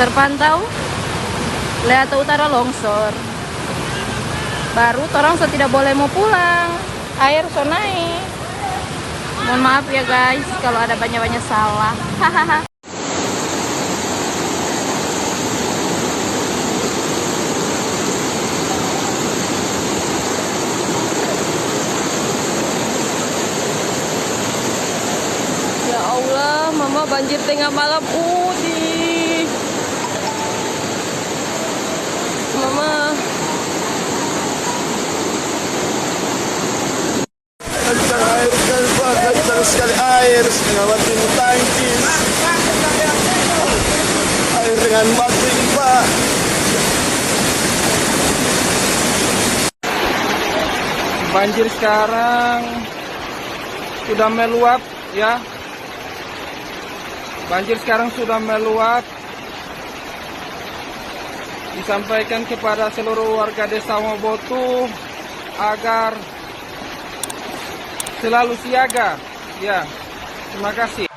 Terpantau lihat utara longsor. Baru orang tidak boleh mau pulang. Air so naik. Mohon maaf ya guys kalau ada banyak-banyak salah. Hahaha. Ya Allah, mama banjir tengah malam. Mama. Terus sekali air melewati tangkis air dengan batu ini Pak. Banjir sekarang sudah meluap ya. Banjir sekarang sudah meluap. Disampaikan kepada seluruh warga desa Wobotu agar selalu siaga. Ya, terima kasih.